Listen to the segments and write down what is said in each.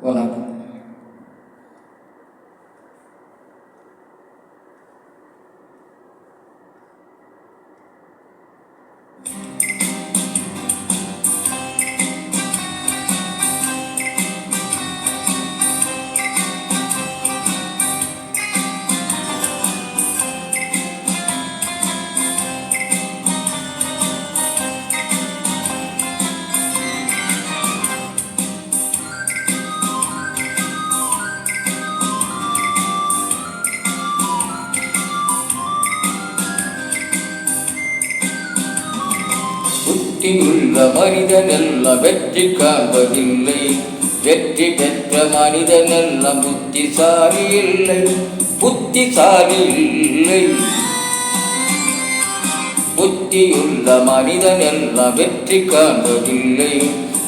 வணக்கம். புத்தியுள்ள மனிதனெல்லாம் வெற்றி காண்பதில்லை. வெற்றி பெற்ற மனிதனெல்லாம் புத்திசாலி இல்லை. புத்திசாலி இல்லை. புத்தியுள்ள மனிதனெல்லாம் வெற்றி காண்பதில்லை.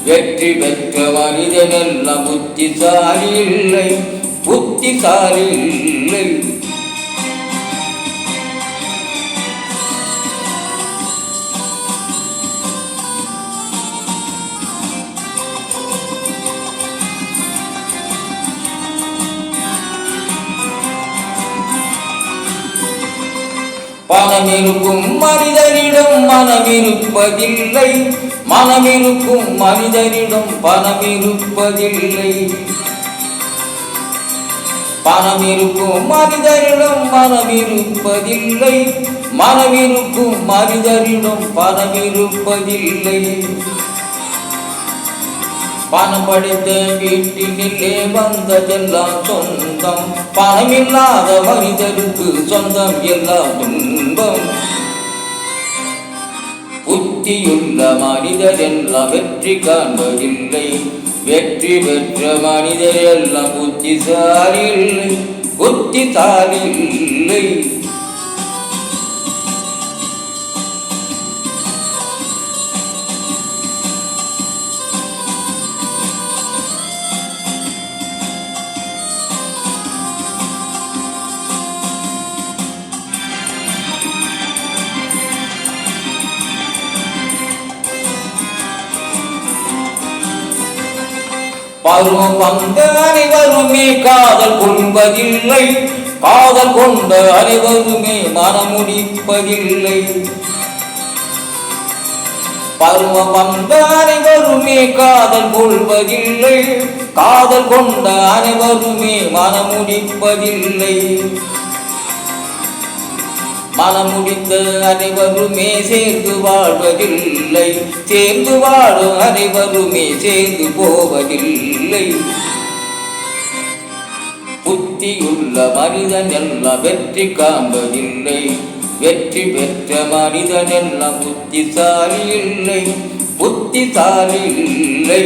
வெற்றி பெற்ற மனிதனெல்லாம் புத்திசாலி இல்லை. புத்திசாலி இல்லை. பணமிருக்கும் மனிதனிடம் மனமிருப்பதில்லை. மனமிருக்கும் மனிதனிடம் பணமிருப்பதில்லை. பணமிருக்கும் மனிதனிடம் மனமிருப்பதில்லை. மனமிருக்கும் மனிதனிடம் பணமிருப்பதில்லை. பணம் படைத்த வீட்டினிலே வந்ததெல்லாம் சொந்தம். பணமில்லாத மனிதருக்கு சொந்தம் எல்லாம் துன்பம். புத்தியுள்ள மனிதர் எல்லாம் வெற்றி காண்பதில்லை. வெற்றி பெற்ற மனிதர் எல்லாம் புத்திசாலி இல்லை. புத்திசாலி இல்லை. பருவம் வந்த அனைவருமே காதல் கொள்வதில்லை. காதல் கொண்ட அனைவருமே மனமுடிப்பதில்லை. பருவம் வந்த அனைவருமே காதல் கொள்வதில்லை. காதல் கொண்ட அனைவருமே மனமுடிப்பதில்லை. மனமுடித்த அனைவருமே சேர்ந்து வாழ்வதில்லை. சேர்ந்து வாழும் அனைவருமே சேர்ந்து போவதில்லை. புத்தியுள்ள மனிதன் எல்லாம் வெற்றி காண்பதில்லை. வெற்றி பெற்ற மனிதன் எல்லாம் புத்திசாலி இல்லை. புத்திசாலி இல்லை.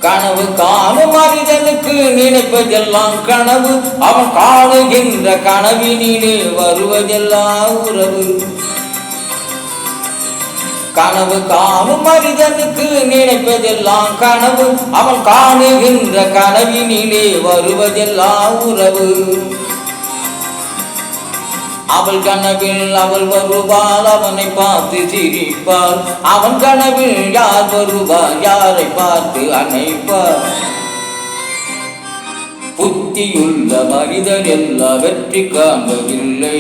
கனவு காணும் மனிதனுக்கு நினைப்பதெல்லாம் கனவு. அவன் காணுகின்ற கனவினிலே வருவதெல்லாம் உறவு. கனவு காணும் மனிதனுக்கு நினைப்பதெல்லாம் கனவு. அவன் காணுகின்ற கனவினிலே வருவதெல்லாம் உறவு. அவள் கனவில் அவள் வருவாள். அவனை பார்த்து சிரிப்பாள். அவன் கனவில் யார் வருவார்? யாரை பார்த்து அணைப்பார்? புத்தியுள்ள மனிதன் எல்லாம் வெற்றி காண்பதில்லை.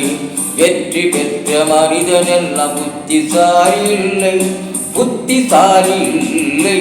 வெற்றி பெற்ற மனிதன் எல்லாம் புத்திசாலி இல்லை. புத்திசாலி இல்லை.